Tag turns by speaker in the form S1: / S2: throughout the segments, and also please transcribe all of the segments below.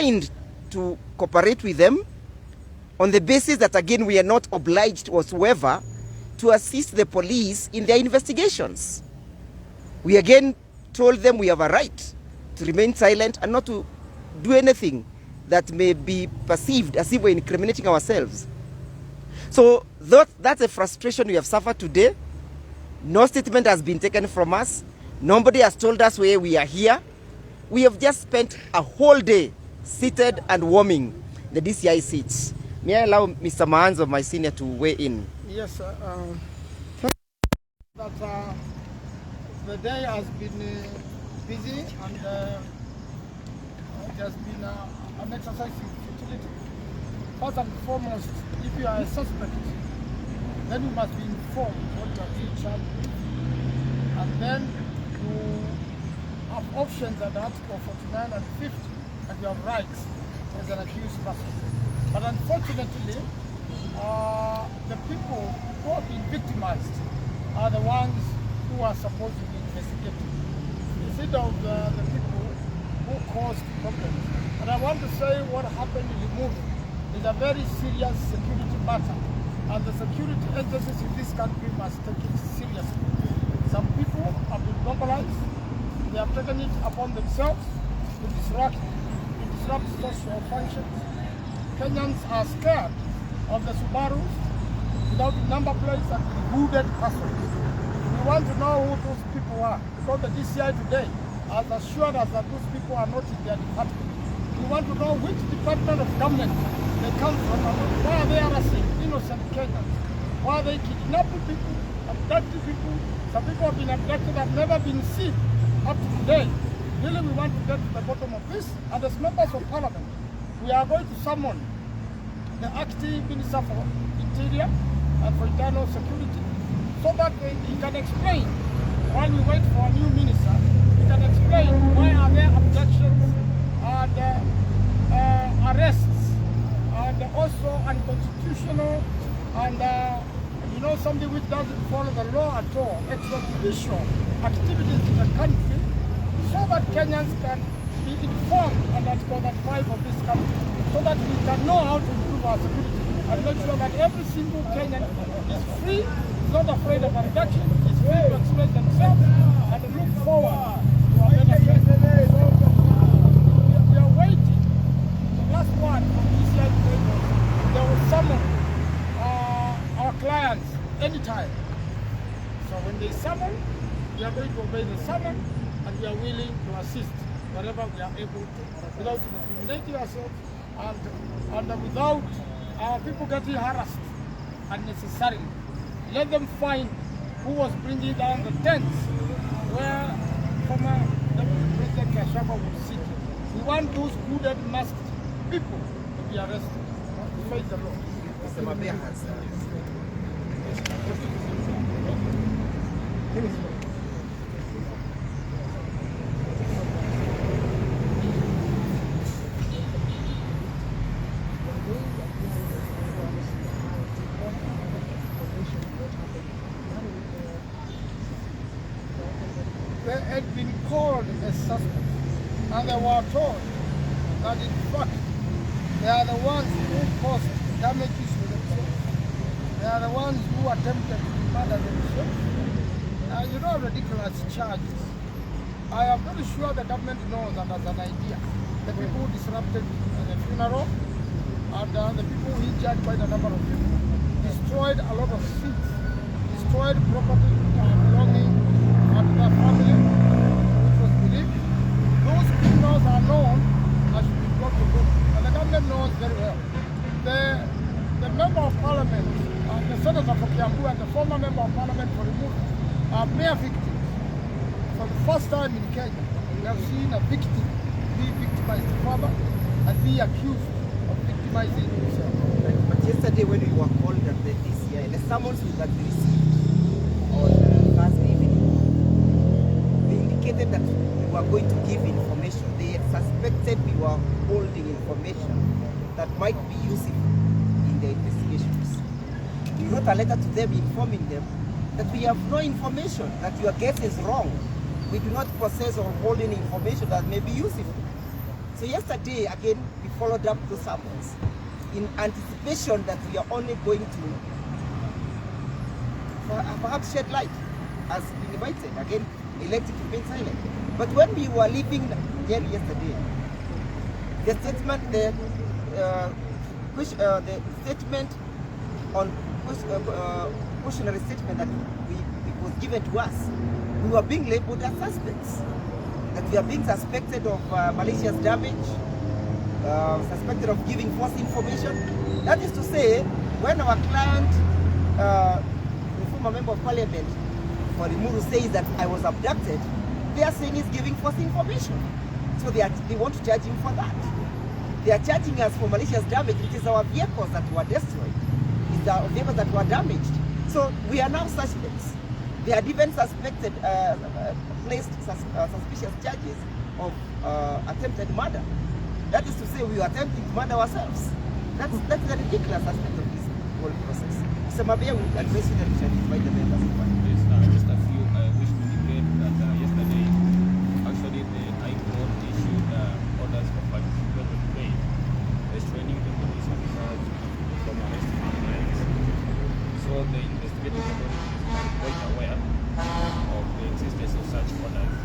S1: declined to cooperate with them on the basis that, again, we are not obliged whatsoever to assist the police in their investigations. We again told them we have a right to remain silent and not to do anything that may be perceived as if we're incriminating ourselves. So that's a frustration we have suffered today. No statement has been taken from us. Nobody has told us where we are here. We have just spent a whole day seated and warming the DCI seats. May I allow Mr. Maanzo, my senior, to weigh in?
S2: Yes, the day has been busy, and it has been an exercise in futility. First and foremost, if you are a suspect, then you must be informed what you are being charged with, and then you have options under Article 49 and 50, and you have rights as an accused person. But unfortunately, the people who have been victimized are the ones who are supposed to be investigated, instead of the people who caused problems. And I want to say what happened in the movie is a very serious security matter, and the security agencies in this country must take it seriously. Some people have been mobilized. They have taken it upon themselves to disrupt social functions. Kenyans are scared of the Subarus without number plates and hooded persons. We want to know who those people are, because the DCI today has assured us that those people are not in their department. We want to know which department of government they come from, and why are they harassing innocent Kenyans? Why are they kidnapping people, abducting people? Some people have been abducted, have never been seen up to today. Really, we want to get to the bottom of this, and as members of parliament, we are going to summon the acting Minister for Interior and for Internal Security, so that he can explain, while we wait for a new minister, he can explain why are there abductions and arrests, and also unconstitutional, and something which doesn't follow the law at all, extrajudicial activities in the country, so that Kenyans can be informed on Article 5 of this country, so that we can know how to improve our security and make sure that every single Kenyan is free, is not afraid of abduction, is free to express themselves, and to look forward to a better future. We are waiting. The last one from DCI, they will summon our clients anytime. So when they summon, we are going to obey the summon, and we are willing to assist wherever we are able to, without incriminating ourselves, and without our people getting harassed unnecessarily. Let them find who was bringing down the tents where former Deputy President Kashaba was sitting. We want those hooded, masked people to be arrested. Praise the Lord.
S1: Mr. Mabea has
S2: they had been called as suspects, and they were told that in fact they are the ones who caused damages to themselves. They are the ones who attempted to murder themselves. You know, ridiculous charges. I am very sure the government knows that as an idea. The people who disrupted the funeral, and the people who injured quite a number of people, destroyed a lot of seats, destroyed property belonging to their family, which was believed. Those criminals are known and should be brought to book, and the government knows very well. The member of parliament, the senator for Kiambu, and the former member of parliament for Removal are mere victims. For the first time in Kenya, we have seen a victim be victimized further and be accused of victimizing himself.
S1: But yesterday when we were called at the DCI, the summons that we received on Thursday evening, they indicated that we were going to give information. They suspected we were holding information that might be useful in their investigations. We wrote a letter to them informing them that we have no information, that your guess is wrong. We do not possess or hold any information that may be useful. So yesterday, again, we followed up those summons in anticipation that we are only going to perhaps shed light, as we invited, again, elected to remain silent. But when we were leaving here yesterday, the statement, the statement on cautionary statement that was given to us, we were being labeled as suspects. That we are being suspected of malicious damage, suspected of giving false information. That is to say, when our client, the former member of parliament for Limuru, says that I was abducted, they are saying he's giving false information. So they want to charge him for that. They are charging us for malicious damage. It is our vehicles that were destroyed. It's our vehicles that were damaged. So we are now suspects. They had even suspected, placed suspicious charges of attempted murder. That is to say, we were attempting to murder ourselves. That's the ridiculous aspect of this whole process. So Mabea will address you, then we shall invite the members of Parliament.
S3: Just a few, I wish to indicate that yesterday, actually the High Court issued orders for participation pay, restraining the police officers from arresting clients. So the investigating authorities are quite aware of the existence of such orders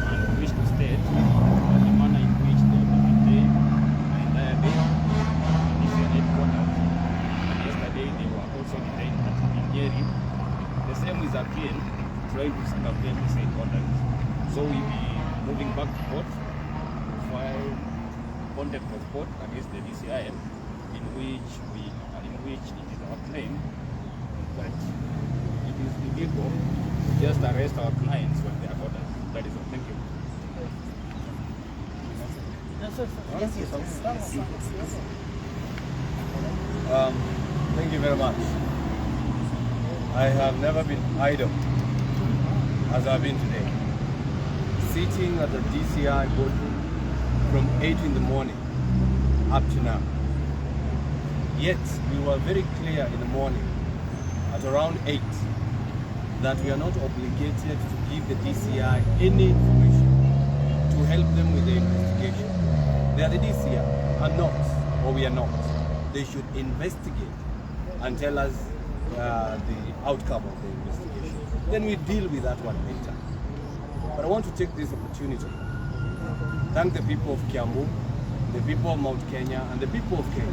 S3: and wish to state that the manner in which they maintain the entire day in this headquarters, and yesterday they were also detained at Nyeri. The same is again trying to circumvent the same orders. So we'll be moving back to court to file contempt of court against the DCIM, in which it is our claim that it is illegal to just arrest our clients when they are orders. That is all. Thank you.
S4: Thank you very much. I have never been idle as I've been today. Sitting at the DCI boardroom from 8 in the morning up to now. Yet we were very clear in the morning at around 8 that we are not obligated to give the DCI any information to help them with the investigation. They are the DCI, are not, or we are not. They should investigate and tell us the outcome of the investigation. Then we deal with that one later. But I want to take this opportunity to thank the people of Kiambu, the people of Mount Kenya, and the people of Kenya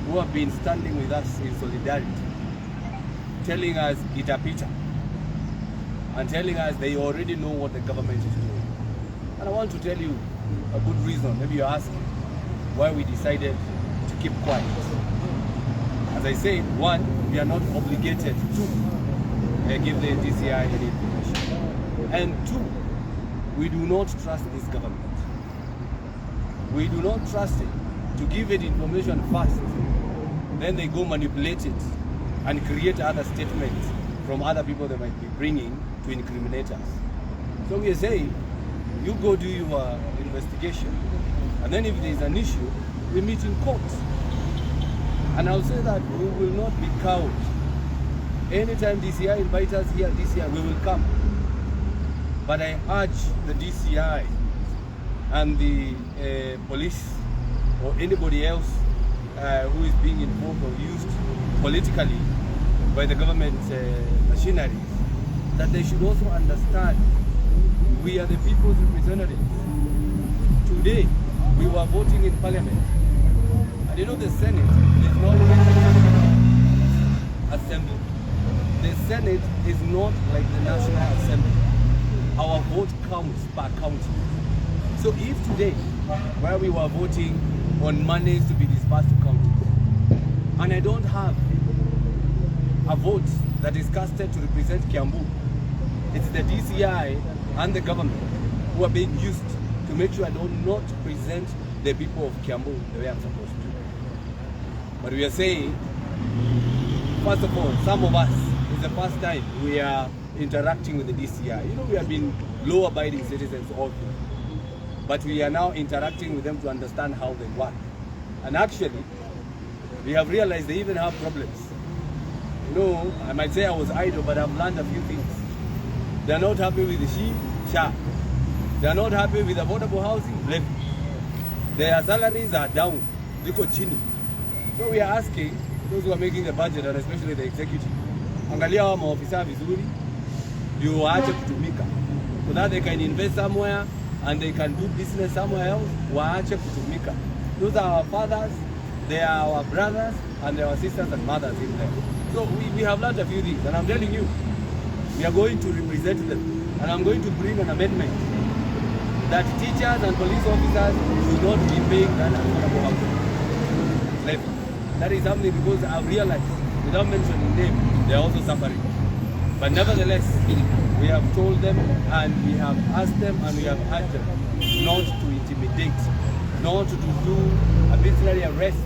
S4: who have been standing with us in solidarity, telling us itapita, and telling us they already know what the government is doing. And I want to tell you a good reason, maybe you're asking, why we decided to keep quiet. As I said, one, we are not obligated to give the DCI any information. And two, we do not trust this government. We do not trust it to give it information first, then they go manipulate it and create other statements from other people they might be bringing to incriminate us. So we are saying, you go do your investigation, and then if there is an issue, we meet in court. And I'll say that we will not be cowed. Anytime DCI invites us here, DCI, we will come. But I urge the DCI and the police or anybody else who is being involved or used politically by the government machinery, that they should also understand we are the people's representatives. Today, we were voting in parliament. And you know the Senate is not assembly. The Senate is not like the National Assembly. Our vote counts per county. So if today, where we were voting on monies to be disbursed to counties, and I don't have a vote that is casted to represent Kiambu, it's the DCI and the government who are being used to make sure I do not present the people of Kiambu the way I'm supposed to. But we are saying, first of all, some of us, it's the first time we are interacting with the DCI. You know, we have been law-abiding citizens all through. But we are now interacting with them to understand how they work. And actually, we have realized they even have problems. You know, I might say I was idle, but I've learned a few things. They're not happy with the SHA. They're not happy with affordable housing levy. Their salaries are down. Ziko chini. So we are asking those who are making the budget, and especially the executive, angalia hawa maofisa vizuri ndio waache kutumika, so that they can invest somewhere and they can do business somewhere else. Waache kutumika. Those are our fathers, they are our brothers, and they are our sisters and mothers in there. So we have learned a few things, and I'm telling you, we are going to represent them, and I'm going to bring an amendment that teachers and police officers should not be paying that affordable housing levy. That is something, because I've realized, without mentioning them, they are also suffering. But nevertheless, we have told them, and we have asked them, and we have urged them not to intimidate, not to do arbitrary arrest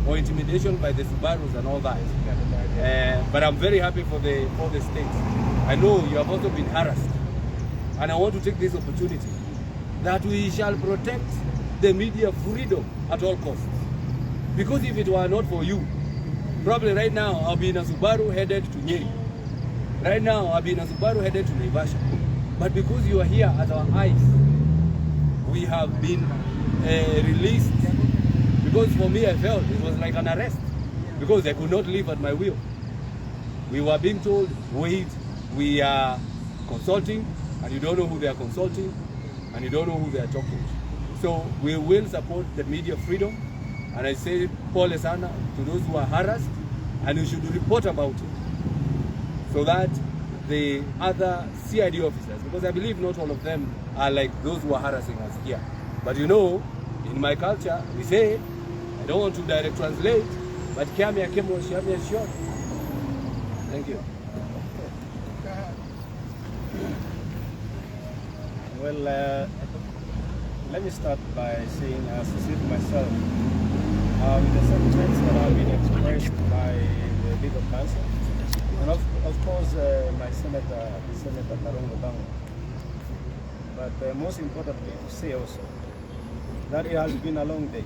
S4: or intimidation by the Subarus and all that. But I'm very happy for the state. I know you have also been harassed, and I want to take this opportunity that we shall protect the media freedom at all costs. Because if it were not for you, probably right now I'll be in a Subaru headed to Nyeri. Right now I'll be in a Subaru headed to Naivasha. But because you are here at our eyes, we have been released. Because for me, I felt it was like an arrest, because I could not live at my will. We were being told, wait, we are consulting, and you don't know who they are consulting, and you don't know who they are talking to. So we will support the media freedom, and I say pole sana to those who are harassed, and you should report about it, so that the other CID officers, because I believe not all of them are like those who are harassing us here. But you know, in my culture, we say, I don't want to direct translate, but Kiamia Kemo Shamia Short. Thank you.
S5: Well, let me start by saying I associate myself with the sentiments that have been expressed by the legal counsel, and of course my Senator Karungo. But most importantly, to say also that it has been a long day.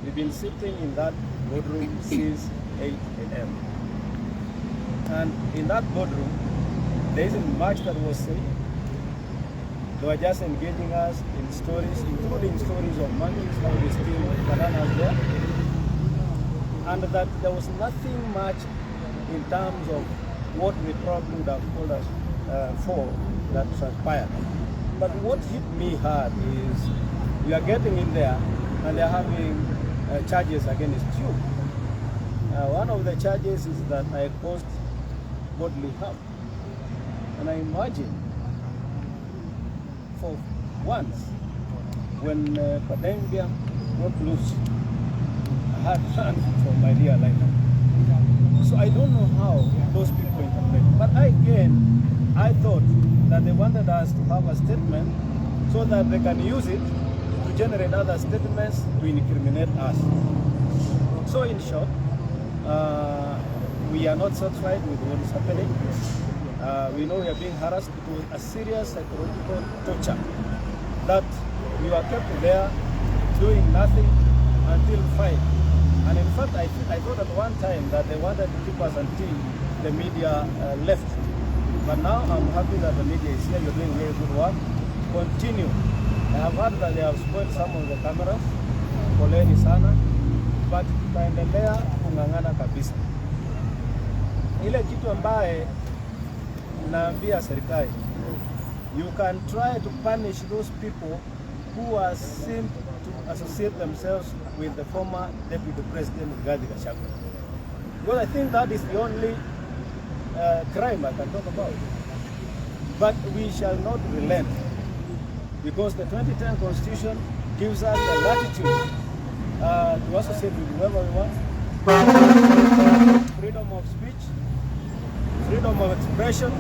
S5: We've been sitting in that boardroom since 8 a.m. And in that boardroom, there isn't much that was said. They were just engaging us in stories, including stories of monkeys, how they steal bananas there. And that there was nothing much in terms of what they probably would have called us for that transpired. But what hit me hard is we are getting in there and they're having charges against you. One of the charges is that I caused bodily harm. And I imagine for once, when Thangw'a broke loose, I had run for my dear life. So I don't know how those people interpret. But again, I thought that they wanted us to have a statement so that they can use it to generate other statements to incriminate us. So in short, we are not satisfied with what is happening. We know we are being harassed with a serious psychological torture, that we were kept there doing nothing until 5. And in fact, I thought at one time that they wanted to keep us until the media left. But now I'm happy that the media is here. You're doing very good work. Continue. I have heard that they have spoiled some of the cameras. Poleni sana. But tutaendelea kung'ang'ana kabisa. Ile kitu ambaye naambia serikali, you can try to punish those people who are seen to associate themselves with the former Deputy President Rigathi Gachagua. Because I think that is the only crime I can talk about. But we shall not relent, because the 2010 Constitution gives us the latitude to associate with whoever we want. Freedom of speech, freedom of expression,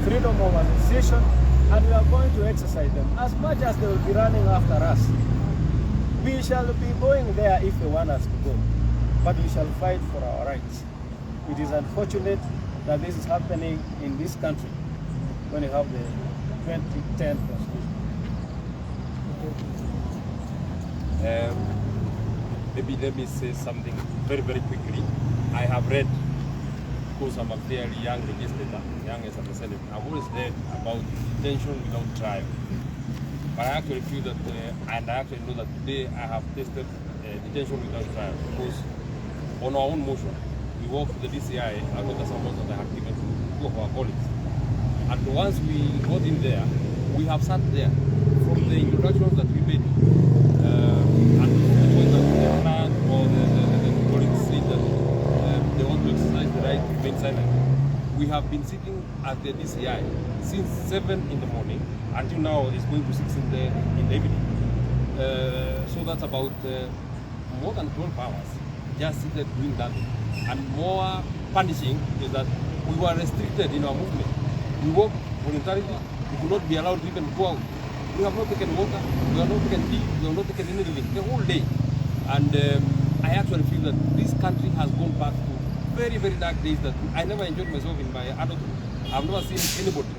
S5: freedom of association, and we are going to exercise them. As much as they will be running after us, we shall be going there if they want us to go. But we shall fight for our rights. It is unfortunate that this is happening in this country when you have the 2010 Constitution.
S3: Maybe let me say something very, very quickly. I have read, because I'm a fairly young legislator, young as a Senate, I've always read about detention without trial. But I actually feel that, and I actually know that today I have tasted detention without trial, because on our own motion, we worked with the DCI out of the summons that I had given to two of our colleagues. And once we got in there, we have sat there from the introductions that we made, and the point that the client or the colleagues said that they want to exercise the right to remain silent. We have been sitting at the DCI since 7 in the morning until now. It's going to 6 in the evening. So that's about more than 12 hours just seated doing that. And more punishing is that we were restricted in our movement. We work voluntarily. We could not be allowed to even go out. We have not taken water, we have not taken tea, we have not taken anything the whole day. And I actually feel that this country has gone back to very, very dark days that I never enjoyed myself in my adulthood. I've never seen anybody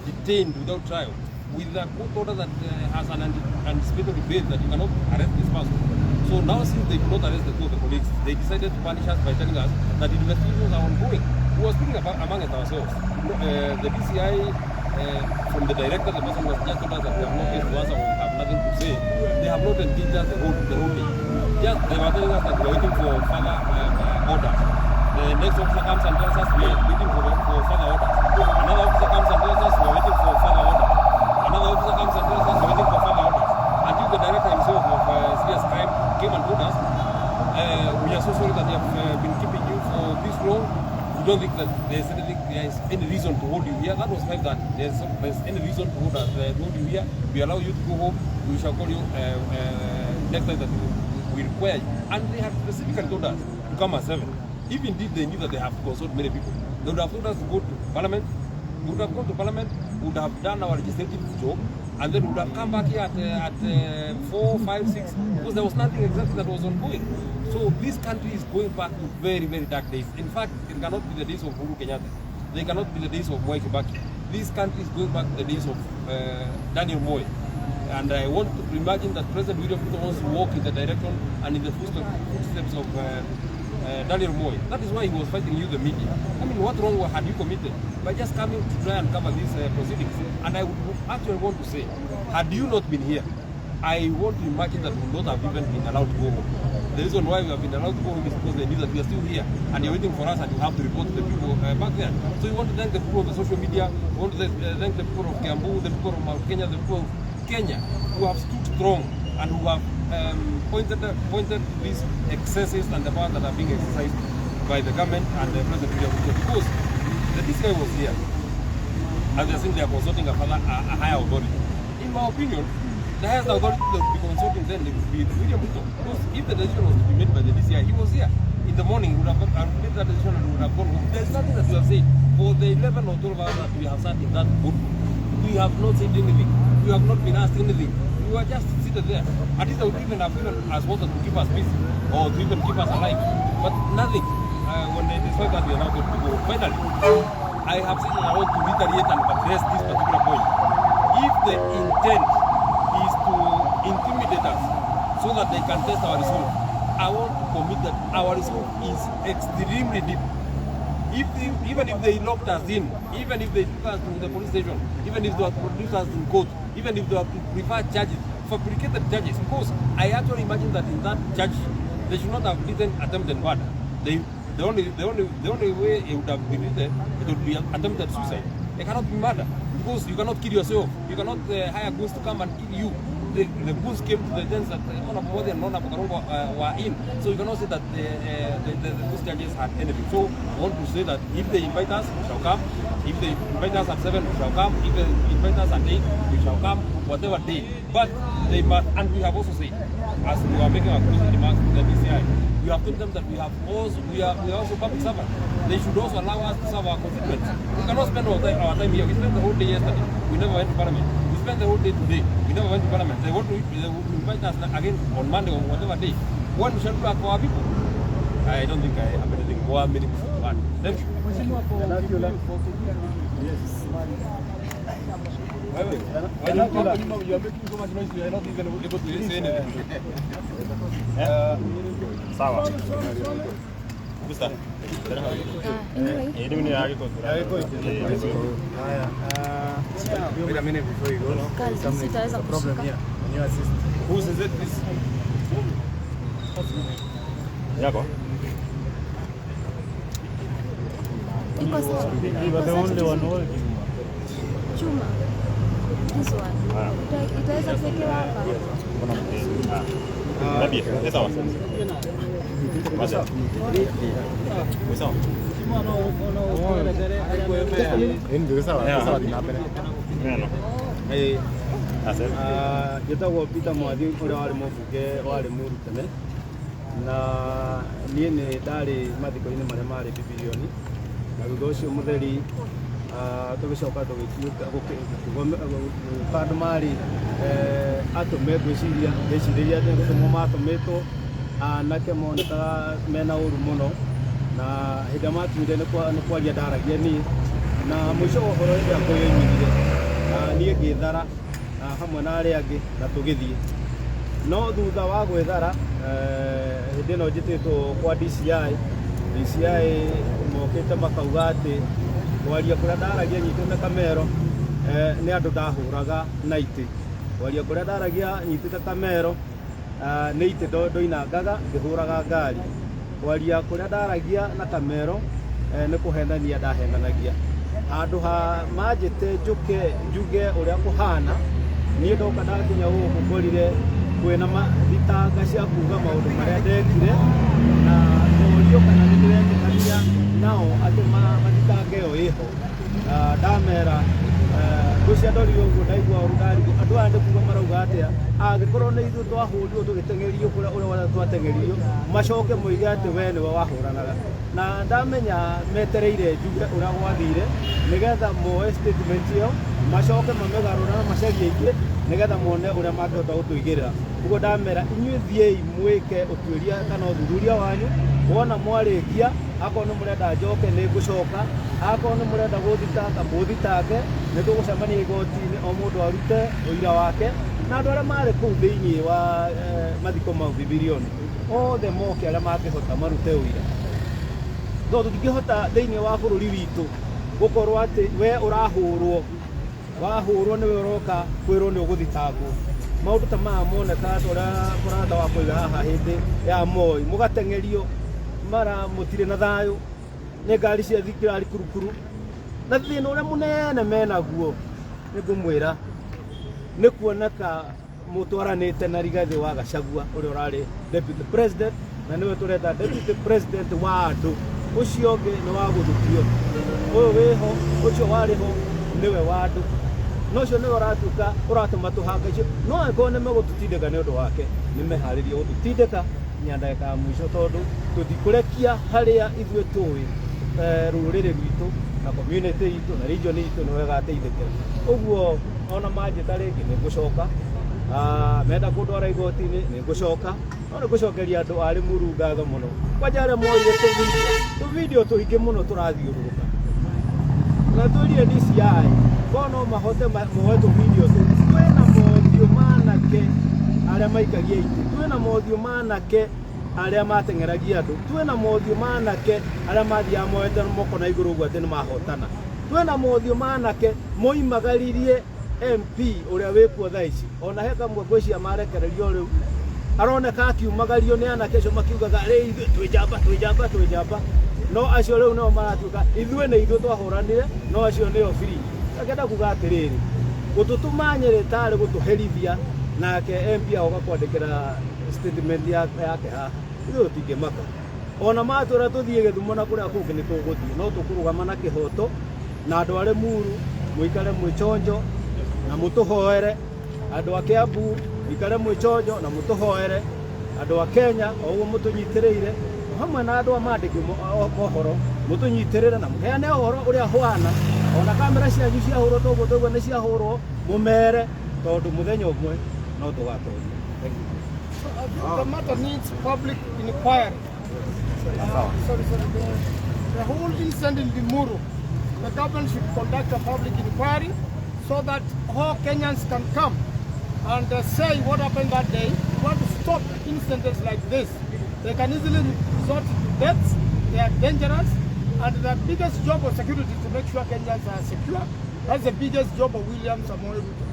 S3: detained without trial with a court order that has an anticipatory bail that you cannot arrest this person. So now, since they could not arrest the two of the colleagues, they decided to punish us by telling us that investigations are ongoing. We were speaking about among ourselves. The DCI, from the director, the person was just told us that we have no case to answer or we have nothing to say. They have not engaged us the whole day. Just they were telling us that we are waiting for further orders. The next officer comes and tells us we are waiting for further orders. Another officer comes and tells us we are waiting for further orders. Another officer comes and tells us we are waiting for further orders. Until the director himself of serious crime came and told us, we are so sorry that we have been keeping you for this long. We don't think that there is any reason to hold you here. That was 5 that there's any reason to hold you here. We allow you to go home. We shall call you next time that we require you. And they have specifically told us to come at 7. If indeed they knew that they have to consult many people, they would have told us to go to Parliament. We would have gone to Parliament, we would have done our legislative job, and then we would have come back here at 4, 5, 6, because there was nothing exactly that was ongoing. So this country is going back to very, very dark days. In fact, it cannot be the days of Uhuru Kenyatta. They cannot be the days of Mwai Kibaki. This country is going back to the days of Daniel Moi. And I want to imagine that President William Ruto wants to walk in the direction and in the footsteps of Daniel Moi. That is why he was fighting you, the media. I mean, what wrong had you committed by just coming to try and cover these proceedings? And I would actually want to say, had you not been here, I want to imagine that we would not have even been allowed to go home. The reason why we have been allowed to go home is because they knew that we are still here and you're waiting for us and you have to report to the people back there. So we want to thank the people of the social media, we want to thank the people of Kiambu, the people of Mount Kenya, the people of Kenya who have stood strong and who have pointed these excesses and the powers that are being exercised by the government and the President William Ruto. Because the DCI was here and they're saying they are consulting a higher authority. In my opinion, the highest authority that would be consulting then would be William Ruto. Because if the decision was to be made by the DCI, he was here. In the morning, he would have made that decision and would have gone home. There's nothing that we have said. For the 11 or 12 hours that we have sat in that boat, we have not said anything. We have not been asked anything. We were just seated there. At least they would even have given us water to keep us busy or to even keep us alive. But nothing. When they decide that we are now going to go. Finally, I have said that I want to reiterate and address this particular point. If the intent is to intimidate us so that they can test our resolve, I want to commit that our resolve is extremely deep. Even if they locked us in, even if they took us to the police station, even if they have produced us in court, even if they have to prefer charges, fabricated charges, because I actually imagine that in that charge, they should not have written attempted murder. The only way it would have been written, it would be attempted suicide. It cannot be murder, because you cannot kill yourself. You cannot hire goons to come and kill you. The goons came to the tents that Honorable Modi and Honorable Karungo were in. So you cannot say that those charges had anything. So I want to say that if they invite us, we shall come. If they invite us at 7, we shall come. If they invite us at 8, we shall come, whatever day. But they must, and we have also said, as we are making our closing remarks to the DCI, we have told them that we are also public servants. They should also allow us to serve our constituents. We cannot spend our time here. We spent the whole day yesterday. We never went to Parliament. We spent the whole day today. We never went to Parliament. They will invite us again on Monday or whatever day. What we shall do for our people? I don't think I have anything more meaningful to add. Thank you.
S5: Yes.
S3: When you talk, you are making so much noise, you are not even able to say anything.
S4: Sawa.
S3: Busta.
S6: Anyway.
S3: Ini ni lagi kau.
S4: Wait a minute before you go.
S6: Kazi sitaweza kushika.
S4: Whose is it, please?
S3: Yako.
S6: Iko sawa. Iko sawa. Chuma. This one. Itaweza kuwekewa hapa.
S3: Nabi, esa wa. Masa. Masa.
S4: Ndio sawa dinapene.
S3: Neno. Asa.
S5: Njĩtagwo Peter Mwathi ũrĩa warĩ mũmbunge warĩ Mũrutene, na niĩ nĩ ndarĩ mathiko-inĩ marĩa marĩ Bibilioni, na thutha ũcio mũtheri tũgĩcoka tũgĩtuĩka andũ marĩ atũme ngwĩcirĩria atĩ gũtũmwo matũmĩtwo anake monekaga mena ũru mũno, na hĩndĩ ĩrĩa matuire nĩ kwaria ndaragia niĩ, na mũico wa ũhoro rĩrĩa kwĩyoimĩrire niĩ ngĩthara hamwe na arĩa angĩ na tũgĩthiĩ, no thutha wa gwĩthara hĩndĩ ĩno njĩtĩtwo kwa DCI mokĩte makauga atĩ kwaria kũrĩa ndaragia nyitĩte kamero nĩ andũ ndahũraga na itĩ, kwaria kũrĩa ndaragia nyitĩte kamero nĩ itĩ ndoinangaga ngĩhũraga ngari, kwaria kũrĩa ndaragia na kamero nĩ kũhenania ndahenanagia, handũ ha manjĩte njuge ũrĩa kũhana, niĩ ndoka ndakinya gũkũ ngorire kwĩna thitanga cia kuuga maũndũ marĩa ndekire, na ngorio kana nĩ ndĩretĩkania nao atĩ mathitanga ĩyo ĩho, ndamera ngũcia ndorire ũguo ndaigua ũru ndarigwo andũ aya nĩ kuuga marauga atĩa, angĩkorwo nĩ ithuĩ twahũrirwo tũgĩteng'erio kũrĩa wothe twateng'eririo, macoke moige atĩ we nĩwe wahũranaga, na ndamenya metereire njuge ũrĩa gwathire nĩgetha moe statement ĩyo macoke mamĩgarũra na macarie ingĩ nĩgetha mone ũrĩa mangĩhota gũtũigĩrĩra. Ũguo ndamera inyuĩ thiĩi mwĩke ũtuĩria kana ũthuthuria wanyu, wona mwarĩkia akorwo nĩ mũrenda njoke nĩ ngũcoka, akorwo nĩ mũrenda gũthitanga mũthitange, nĩ tũgũcemania igoti-inĩ o mũndũ arute ũira wake, na andũ arĩa marĩ kũu thĩinĩ wa mathiko mau Bibilioni othe moke arĩa mangĩhota marute ũira, tondũ tũtingĩhota thĩinĩ wa bũrũri witũ gũkorwo atĩ we ũrahũrwo, wahũrwo nĩwe ũroka kwĩrwo nĩ ũgũthitangwo. Maũndũ ta maya moneka ũrĩa mũrata wa kũiga haha hĩndĩ ya Moi, mũgateng'erio mara mũtirĩ na thayũ, nĩ ngari cia thikirari kurukuru, na thĩna ũrĩa mũnene menaguo nĩ ngũmwĩra nĩ kuoneka mũtwaranĩte na Rigathĩ wa Gachagua ũrĩa ũrarĩ deputy president, na nĩwe tũrenda deputy president wa andũ, ũcio ũngĩ nĩ wa gũthukio, ũyũ wĩho ũcio warĩ ho nĩwe wa andũ, no ũcio nĩwe ũratuĩka ũratũma tũhanga icio, no angĩkorwo nĩ megũtũtindĩka nĩ ũndũ wake nĩ meharĩrie gũtũtindĩka nginya ndagĩka ya mũico, tondũ tũtikũrekia harĩa ithuĩ tũĩ rũrĩrĩ rwitũ na community itũ na region itũ nĩ wega ateithĩke. Ũguo ona manjĩta rĩngĩ nĩ ngũcoka, menda kũndwara igoti-inĩ nĩ ngũcoka, no nĩ ngũcokeria andũ a Limuru ngatho mũno, kwanja arĩa moire tũvideo tũingĩ mũno tũrathiũrũrũka, na twĩrire DCI korwo no mahote moe tũvideo tũu, twĩna mothiũ manake arĩa maikagia itĩ, twĩna mothiũ manake arĩa mateng'eragia andũ, twĩna mothiũ manake arĩa mathiaga moete moko na igũrũ ũguo atĩ nĩ mahotana, twĩna mothiũ manake moimagaririe MP ũrĩa wĩkuo thaa ici, ona he kamwe ngwĩciria marekererio rĩu aroneka akiumagario nĩ anake acio makiugaga ithuĩ twĩ njamba, no acio rĩu nĩo maratuĩka ithuĩ nĩ ithuĩ twahũranire, no acio nĩo free. Akenda kuga atĩrĩrĩ, gũtũtũma Nyĩrĩ tarĩ gũtũherithia, nake MP agoka kwandĩkĩra statement yake haha, ithuĩ tũtingĩmaka, ona matwĩra tũthiĩ Gĩthumo na kũrĩa kũngĩ nĩ tũgũthiĩ, no tũkũrũgama na kĩhoto, na andũ a Limuru mũikare mwĩchonjo na mũtũhoere, andũ a Kiambu mũikare mwĩchonjo na mũtũhoere, andũ a Kenya o ũguo mũtũnyitĩrĩire, hamwe na andũ a mandĩki mohoro mũtũnyitĩrĩre na mũheane ũhoro ũrĩa hwana, ona kamera cianyu ciahũrwo toguo toguo nĩ ciahũrwo mũmere, tondũ mũthenya ũmwe no tũgatoria.
S2: The matter needs public inquiry. The whole incident in Limuru, the government should conduct a public inquiry so that all Kenyans can come and say what happened that day. We want to stop incidents like this. They can easily resort to deaths, They are dangerous, and the biggest job of security is to make sure Kenyans are secure. That's the biggest job of William Samoei Ruto.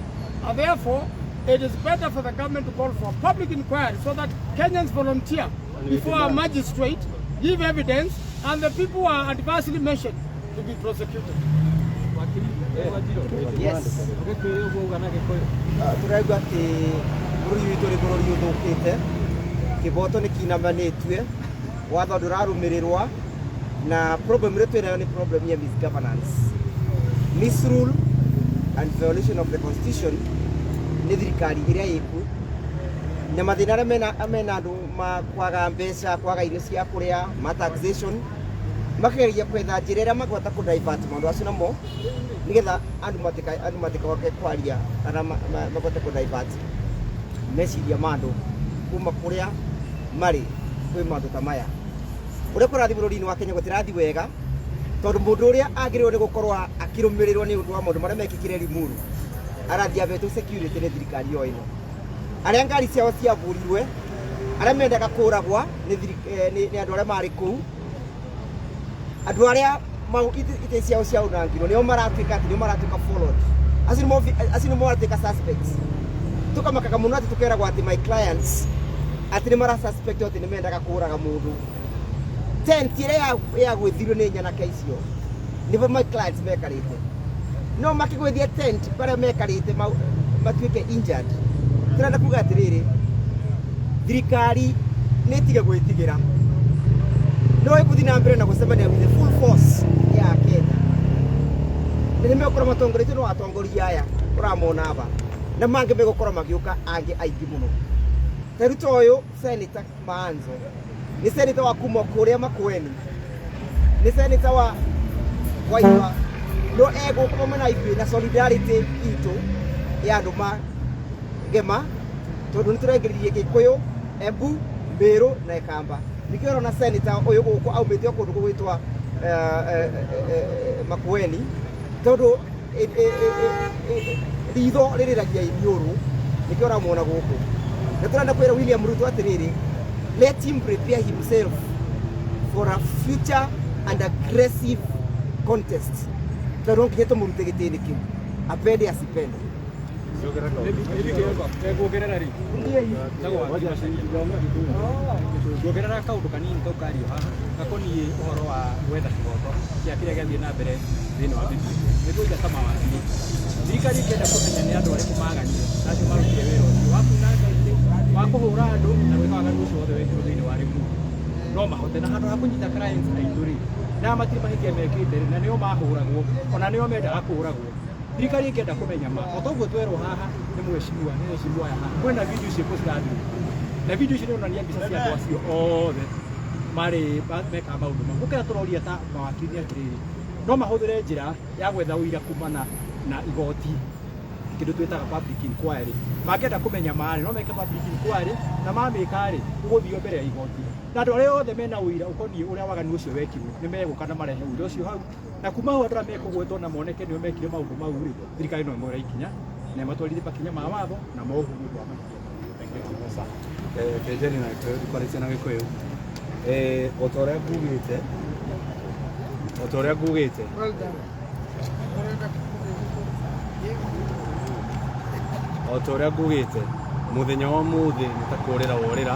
S2: And therefore, it is better for the government to call for public inquiry so that Kenyans volunteer before a magistrate, give evidence, and the people who are adversely mentioned to be prosecuted.
S1: Yes. Turaigua ati bururi witu ri bururi uthukite kiboto ni kinamanitwe watho ndurarumirirwa na problem retu ina ni problem ya misgovernance, misrule and violation of the constitution ni thirikari iria yiku na mathina amena andu makwaga mbeca kwaga irio cia kuria ma taxation makeria kwetha njira iria magwata ku divert maundu acio namo nigetha andu matikoke kwaria kana magwate ku divert meciria mandu kuma kuria mari kwi mandu ta maya uria kurathi bururi-ini wa Kenya gutirathi wega tondu mundu uria agiriwe ni gukorwa akirumirirwa ni undu wa maundu maria mekikire Limuru arathi abetu security ni thirikari yo ino aria ngari ciao ciaburirwe aria mendaga kuragwa ni andu aria mari kuu andu aria ite ciao cia unangirwo nio maratuika followed asini maratuika suspects tukamakaga muno ati tukeragwo ati my clients ati ni mara suspect ati ni mendaga kuraga mundu tent iria ya gwithirwo ni nyanake icio nibo my clients mekarite no makigwithia tent para mekarite matuike injured turenda kuga atiriri thirikari netiga gwitigira no ikuthi na mbere na gucemania with the full force ya Kenya nime ukora matongoretie no atongoria aya uramona aba na mange megukora magiuka ange aingi muno teruto uyu Senator Manzo ni senator wa kuma kuria Makueni ni senator wa Waipa no ego kuma na ipi na solidarity itu ya andu gema tondu niturengererie Gikuyu Embu Meru na Ikamba nikiro na senator uyu guku aumite kundu gwitwa Makueni tondu ritho ririragia iniuru nikio ramona guku neturanda kwira William Ruto atiriri let him prepare himself for a future and aggressive contest tondu ngiyeto murute gitini kiu apende asipende
S7: Guogerera kaundu kanini kau kario haha gakoniĩ ũhoro wa gwetha kĩhoto kĩa kĩrĩa gĩathiĩ na mbere thĩinĩ wa Bibilia nĩtũiga ta mawakiri thirikari ĩkĩenda kũmenya nĩ andũ arĩkũ maganire na acio marutire wĩra ũcio wa kuuna Ngai wa kũhũra andũ na gwĩka waganu ũcio wothe wekirwo thĩinĩ wa Limuru no mahote na handũ ha kũnyita clients aitũ rĩ na matirĩ mahĩtia mekĩte rĩ na nĩo mahũragwo ona nĩo mendaga kũũragwo thirikari ĩkĩenda kũmenya ma o toguo twerwo haha nĩ mheshimiwa ya haha kwĩna video ciĩko cirathiĩ na video icio nĩonania mbica cia andũ acio othe marĩ meka maũndũ mau gũkĩra tũroria ta mawakiri atĩrĩrĩ no mahũthĩre njĩra ya gwetha ũira kumana na igoti kĩndũ twĩtaga public inquiry mangĩenda kũmenya marĩ no meke public inquiry na mamĩka rĩ ũgũthio mbere ya igoti na andũ arĩa othe mena ũira ũkoniĩ ũrĩa waganu ũcio wekirwo nĩ megũka na marehe ũira ũcio hau na kuma hau andũ arĩa mekũgwetwo na moneke nĩo mekire maũndũ mau rĩ thirikari no ĩmoere ikinya na matwarithie makinya ma watho na mohu nĩ ũndũ wa makinya
S4: Kejeni na kwarĩtie na Gĩkũyũ o ta ũrĩa ngugĩte o ta ũrĩa ngugĩte mũthenya wa ũmũthĩ nĩ ta kũũrĩra worĩra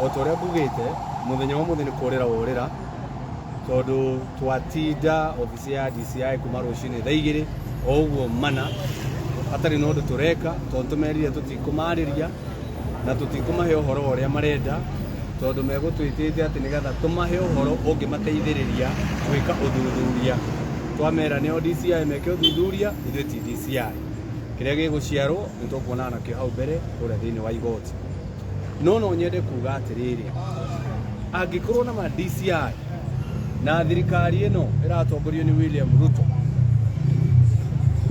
S4: o ta ũrĩa ngugĩte mũthenya wa ũmũthĩ nĩ kũũrĩra worĩra tondu twatinda ofisi ya DCI kuma rũcinĩ thaa 2 o ũguo mana hatarĩ na ũndũ tũreka tondu tũmerire tũtikũmarĩria na tũtikũmahe ũhoro ũrĩa marenda tondu megũtwĩtĩte atĩ nĩgetha tũmahe ũhoro ũngĩmateithĩrĩria gwĩka ũthuthuria twamera nĩo DCI meke ũthuthuria ithuĩ ti DCI kĩrĩa gĩgũciarwo nĩ tũkuonana nakĩo hau mbere kũrĩa thĩinĩ wa igoti no nyende kuga atĩrĩrĩ angĩkorwo na ma DCI na thirikari ĩno ĩratongorio nĩ William Ruto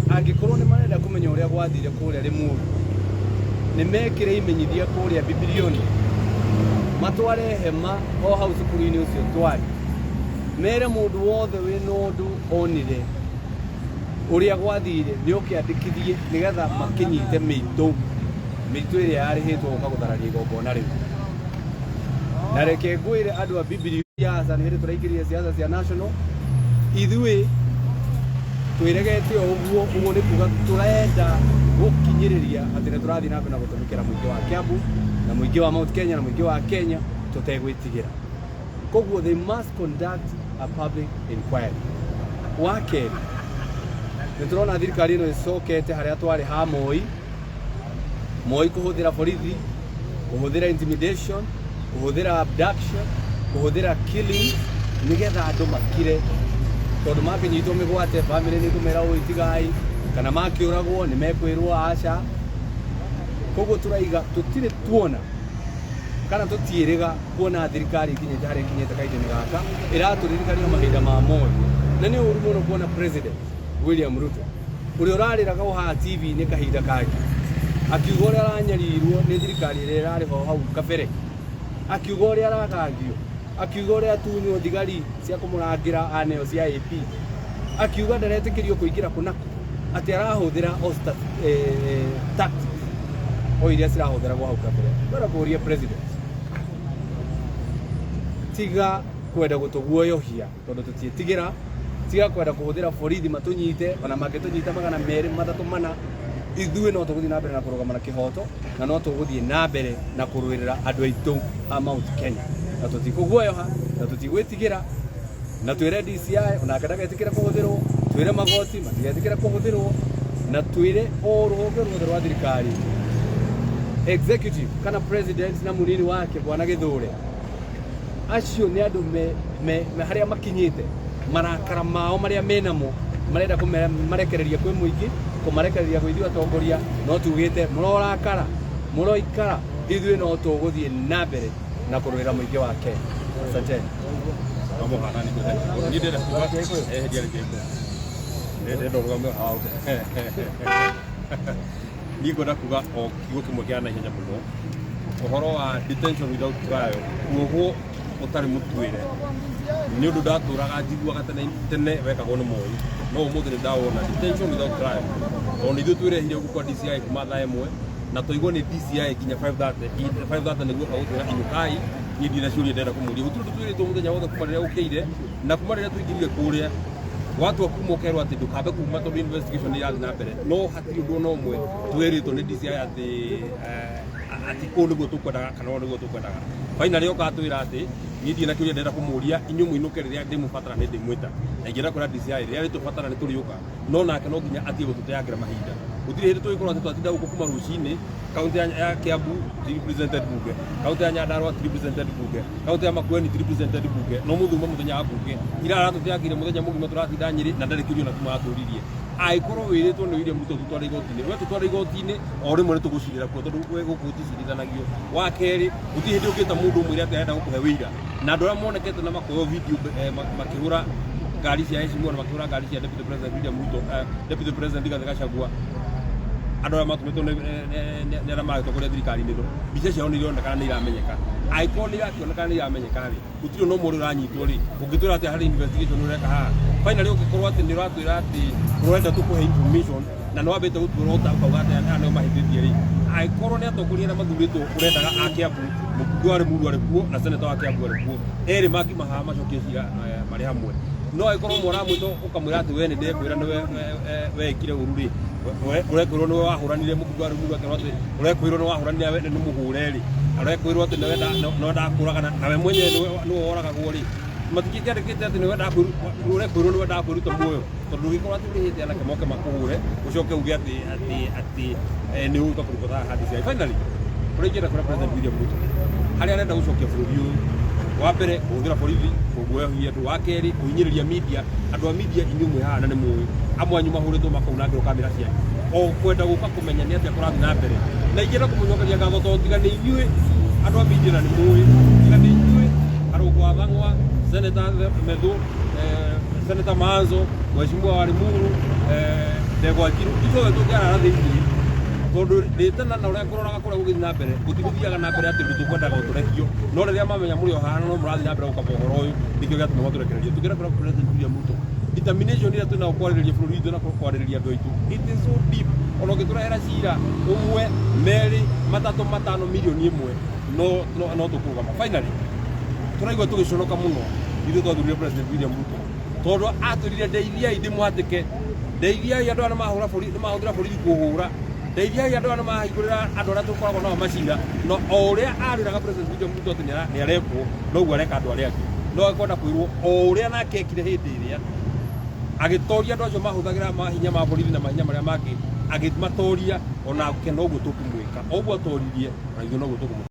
S4: angĩkorwo nĩ marenda kũmenya ũrĩa gwathire kũrĩa Limuru nĩ mekĩre imenyithia kũrĩa Bibilioni matware hema o hau cukuru-inĩ ũcio twari mere mũndũ wothe wĩna ũndũ onire uria gwathire ni ukiandikithie nigetha makinyite mitu iria yarihitwo ukaguthararia igongona riu na reke ngwire andu a Biblia siasa ni hindi turaikirie siasa cia national ithui twiregete uguo ni kuga turenda gukinyiriria ati ni turathii na mbere na gutumikira muingi wa Kiambu na muingi wa Mount Kenya na muingi wa Kenya tutegwitigira koguo they must conduct a public inquiry wake ni turona thirikari ino icokete haria twari ha Moi kuhuthira borithi kuhuthira intimidation kuhuthira abduction kuhuthira killing nigetha andu makire tondu makinyitwo migwate family ni tumera uitigai kana makiuragwo ni mekwirwo aca koguo turaiga tutire tuona kana tutiiriga kuona thirikari kinyite haria kinyite kaitini gaka iraturirikania mahinda ma Moi na ni uru muno kuona president William Ruto uri urariraga uha TV ni kahinda kake akiuga uria aranyarirwo ni thirikari iria irari ho hau kabere akiuga uria aragagio akiuga uria atunywo thigari cia kumurangira aneo cia AP akiuga ndaretikirio kuingira kunaku ati arahuthira tactics o iria cirahuthira gwa hau kabere bara kuria president tiga kwenda gutuguoyohia tondu tutitigira tiga kwenda kuhuthira borithi matunyite ona mangitunyita magana meri mathatu mana ithuĩ no tũgũthiĩ na mbere na kũrũgama na kĩhoto na no tũgũthiĩ na mbere na kũrũĩrĩra andũ aitũ a Mount Kenya na tũtikũguoyoha na tũtigwĩtigĩra na twĩre DCI onake ndagetĩkĩre kũhũthĩrwo twĩre magoti matigetĩkĩre kũhũthĩrwo na twĩre o rũhonge ruothe rwa thirikari executive kana president na mũnini wake Bwana Gĩthũre acio nĩ andũ me harĩa makinyĩte marakara mao marĩa menamo marenda kũmarekereria kwĩ mũingĩ kumarekereria gwithio atongoria no tugite murorakara muroikara ithuĩ no tũgũthiĩ na mbere na kũrũĩra mũingĩ wa Kenya asante
S3: Vamos a ganar ni de la ciudad es de de do ngam au ni goda kuga o kigo kimwe kia na hinya muno uhoro wa detention without trial ugo utari mutwire ni undu ndaturaga njiguaga tene wekagwo ni Moi no umuthi ni ndawona detention without trial oni ithuĩ twĩrehire gũkwa DCI kuma thaa ĩmwe na tũigwo nĩ DCI kinya 5:30 nĩguo agũtwĩra inyukai niĩ ndirĩ na ciũria ndĩrenda kũmũria gũtirĩ twĩrĩtwo mũthenya wothe kuma rĩrĩa ũkĩire na kuma rĩrĩa tũingĩrire kũrĩa watua kuma ũkerwo atĩ ndũkambe kuma tondũ investigation nĩ ĩrathiĩ na mbere no hatirĩ ũndũ ona ũmwe twĩrĩtwo nĩ DCI atĩ kũu nĩguo tũkwendaga kana ũũ nĩguo tũkwendaga finally ũkatwĩra atĩ niĩ ndirĩ na kĩũria ndĩrenda kũmũria inyuĩ mũinũke rĩrĩa ndĩmũbatara nĩ ndĩmwĩta na ingĩenda kwĩra DCI rĩrĩa rĩtũbatara nĩ tũrĩũka no nake no nginya atige gũtũteangira mahinda gũtirĩ hĩndĩ tũgĩkorwo atĩ twatinda gũkũ kuma rũcinĩ kaunti ya Kiambu represented bunge kaunti ya Nyandarua represented bunge kaunti ya Makueni represented bunge no mũthuma mũthenya wa bunge ira aratũteangire mũthenya mũgima tũratinda Nyĩrĩ na ndarĩ kĩũria na kuma atũririe aikorwo wĩrĩtwo nĩ William Ruto tutware igoti-inĩ we tutware igoti-inĩ o rĩmwe nĩ tũgũcirĩra kuo tondũ we gũkũ ticirithanagio wa kerĩ gũtirĩ hĩndĩ ũngĩta mũndũ ũmwe atĩ arenda gũkũhe wĩira na andũ arĩa monekete na makoyo video makĩhũra ngari cia heshima na makĩhũra ngari cia Deputy President William Ruto Deputy President Rigathĩ Gachagua andũ arĩa matũmĩtwo nĩ arĩa magĩtongoria thirikari-inĩ ĩno mbica ciao nĩ ironekana nĩ iramenyeka aikorwo nĩ irakĩonekana nĩ iramenyeka rĩ gũtirĩ no mũndũ ũranyitwo rĩ ũngĩtwĩra atĩ harĩ investigation ũreka haha finally ũngĩkorwo atĩ nĩ ũratwĩra atĩ ũrenda tũkũhe information na nĩ wambĩte gũtwĩra ũkauga atĩ aya nĩo mahĩtĩtie rĩ aikorwo nĩ atongoria arĩa mathurĩtwo ũrendaga a Kiambu mũmbunge wa Limuru arĩ kuo na seneta wa Kiambu arĩ kuo erĩ mangimahaha macokie ciira marĩ hamwe no aikorwo mũramwĩtwo ũkamwĩra atĩ we nĩ ndekwĩra nĩwe wekire ũru rĩ ũrekwĩrwo nĩwe wahũranire mũmbunge wa Limuru akerwo atĩ ũrekwĩrwo nĩ wahũranire we nĩ mũhũre rĩ arekwĩrwo atĩ nĩwe ndakũraga nawe mwenyewe nĩwe woragagwo rĩ matikĩandĩkĩte atĩ nĩwe ũrekwĩrwo nĩwe ndakwĩruta muoyo tondũ ũgĩkorwo atĩ ũrĩhĩte anake moke makũhũre ũcoke uge atĩ nĩ ũgũka kũrutwo haha DCI finally ũrĩa ingĩenda kwĩra President William Ruto harĩa arenda gũcokia bũrũri ũyũ wa mbere kũhũthĩra borithi kũguoyohia andũ wa kerĩ kũhinyĩrĩria media andũ a media inyuĩ mwĩ haha na nĩ mũĩ amwe anyu mahũrĩtwo makaunangĩrwo kamera cianyu o kwenda gũka kũmenya nĩ atĩa kũrathiĩ na mbere na ingĩenda kũmũnyokeria ngatho tondũ tiga nĩ inyuĩ andũ a media na nĩ mũĩ tiga nĩ inyuĩ Karungo wa Thangw'a Senator Medhu Senator Manzo Mheshimiwa wa Limuru Thangw'a ithuothe tũngĩarara thĩinĩ tondũ rĩtana na ũrĩa kũroraga kũrĩa gũgĩthiĩ na mbere gũtigũthiaga na mbere atĩ tũkwendaga ũtũrekio no rĩrĩa mamenya mũrĩ o haha no mũrathiĩ na mbere gũkaba ũhoro ũyũ nĩkĩo gĩatũma matũrekereria tũngĩenda kwĩra President William Ruto
S8: determination ira tuna kwaririria bururi witu na kwaririria andu aitu. It is so deep. Ono giturahera cira umwe meri matatu matano milioni imwe no tukugama. Finally turaigwa tugiconoka muno ithu twathurire President William Ruto tondu aturire ndeithia indi muhatike ndeithia andu ana mahura borithi kuhura ndeithia andu ana mahingurira andu aria tukoragwo nao macira no uria ariraga President William Ruto ati ni arekwo noguo areka andu aria angi no akwenda kwirwo uria nake ekire hindi iria agitoria andu acio mahuthagira mahinya ma borithi na mahinya maria mangi agimatoria ona ke noguo tukumwika oguo atoririe na ithu noguo tukumwika.